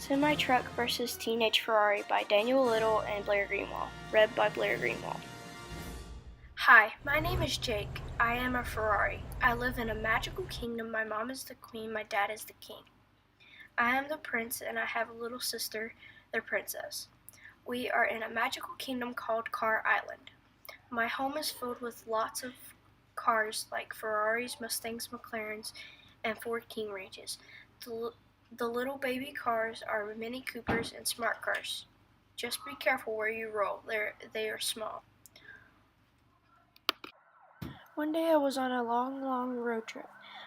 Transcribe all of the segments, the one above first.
Semi-Truck vs. Teenage Ferrari by Daniel Little and Blair Greenwale. Read by Blair Greenwale. Hi, my name is Jake. I am a Ferrari. I live in a magical kingdom. My mom is the queen, my dad is the king. I am the prince and I have a little sister, the princess. We are in a magical kingdom called Car Island. My home is filled with lots of cars like Ferraris, Mustangs, McLarens, and Ford King Ranges. The little baby cars are Mini Coopers and smart cars. Just be careful where you roll. They are small. One day I was on a long road trip.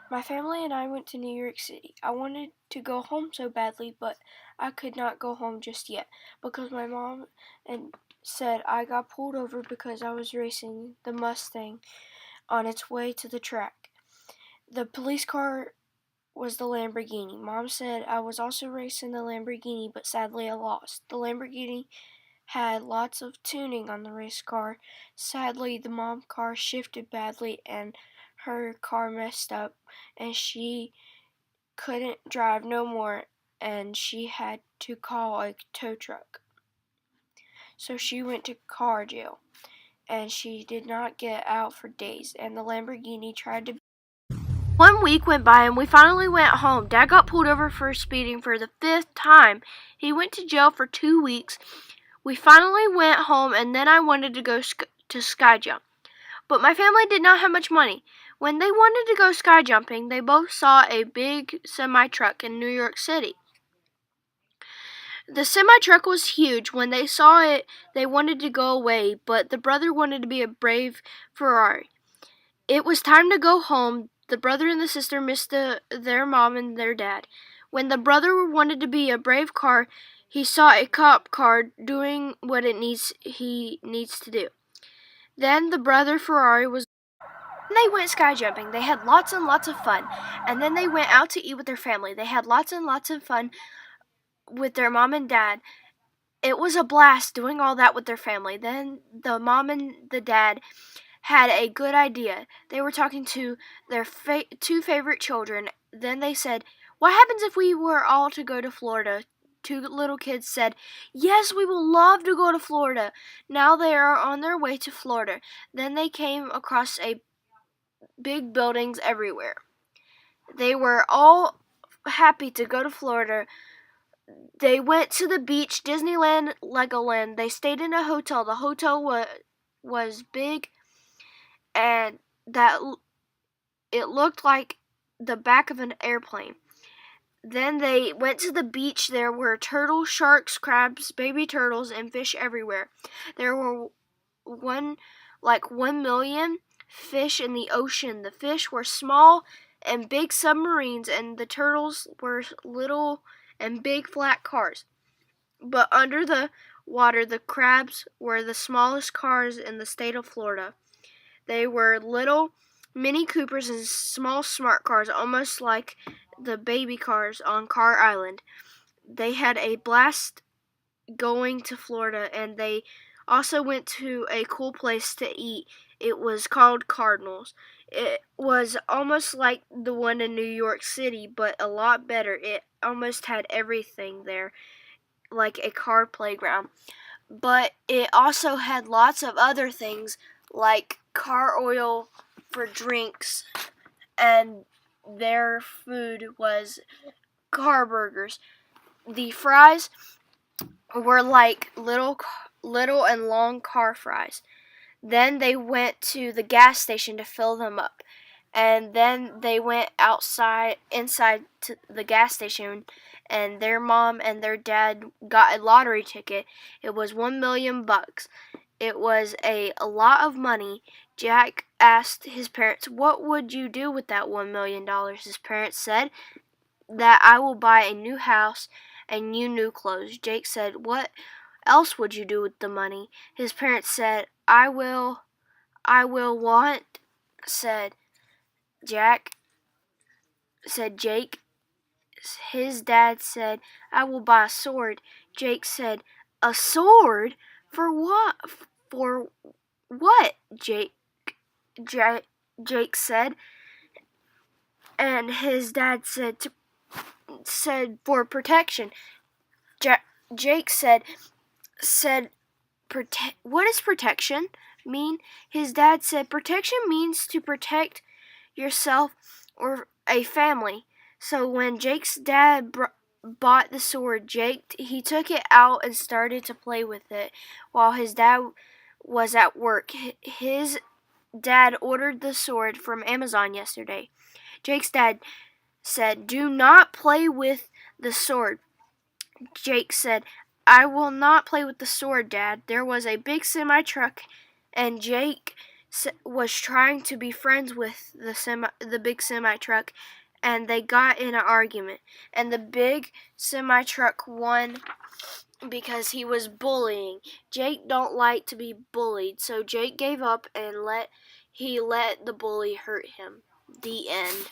My family and I went to New York City. I wanted to go home so badly, but I could not go home just yet because my mom said I got pulled over because I was racing the Mustang on its way to the track. The police car was the Lamborghini. Mom said I was also racing the Lamborghini, but sadly I lost. The Lamborghini had lots of tuning on the race car. Sadly, the mom car shifted badly and her car messed up and she couldn't drive no more and she had to call a tow truck. So she went to car jail and she did not get out for days, and the Lamborghini tried to. 1 week went by and we finally went home. Dad got pulled over for speeding for the 5th time. He went to jail for 2 weeks. We finally went home and then I wanted to go to sky jump. But my family did not have much money. When they wanted to go sky jumping, they both saw a big semi-truck in New York City. The semi-truck was huge. When they saw it, they wanted to go away, but the brother wanted to be a brave Ferrari. It was time to go home. The brother and the sister missed their mom and their dad. When the brother wanted to be a brave car, he saw a cop car doing what he needs to do. Then the brother Ferrari was. They went sky jumping. They had lots and lots of fun. And then they went out to eat with their family. They had lots and lots of fun with their mom and dad. It was a blast doing all that with their family. Then the mom and the dad had a good idea. They were talking to their 2 favorite children. Then they said, "What happens if we were all to go to Florida?" 2 little kids said, "Yes, we will love to go to Florida." Now they are on their way to Florida. Then they came across big buildings everywhere. They were all happy to go to Florida. They went to the beach, Disneyland, Legoland. They stayed in a hotel. The hotel was big and that it looked like the back of an airplane. Then they went to the beach. There were turtles, sharks, crabs, baby turtles, and fish everywhere. There were 1 million fish in the ocean. The fish were small and big submarines, and the turtles were little and big flat cars. But under the water, the crabs were the smallest cars in the state of Florida. They were little Mini Coopers and small smart cars, almost like the baby cars on Car Island. They had a blast going to Florida, and they also went to a cool place to eat. It was called Cardinals. It was almost like the one in New York City, but a lot better. It almost had everything there, like a car playground. But it also had lots of other things, like car oil for drinks, and their food was car burgers. The fries were like little and long car fries. Then they went to the gas station to fill them up. And then they went inside to the gas station, and their mom and their dad got a lottery ticket. It was $1 million. It was a lot of money. Jack asked his parents, "What would you do with that $1 million?" His parents said, "That I will buy a new house and new clothes." Jake said, "What else would you do with the money?" His parents said, I will want," said Jack, said Jake. His dad said, "I will buy a sword." Jake said, "A sword? For what? For what?" Jake said. And his dad said, "For protection." Jake said what does protection mean? His dad said protection means to protect yourself or a family. So when Jake's dad bought the sword, he took it out and started to play with it while his dad was at work. His dad ordered the sword from Amazon yesterday. Jake's dad said, "Do not play with the sword." Jake said, "I will not play with the sword, Dad." There was a big semi-truck, and Jake was trying to be friends with the big semi-truck, and they got in an argument. And the big semi-truck won because he was bullying. Jake don't like to be bullied, so Jake gave up and let the bully hurt him. The end.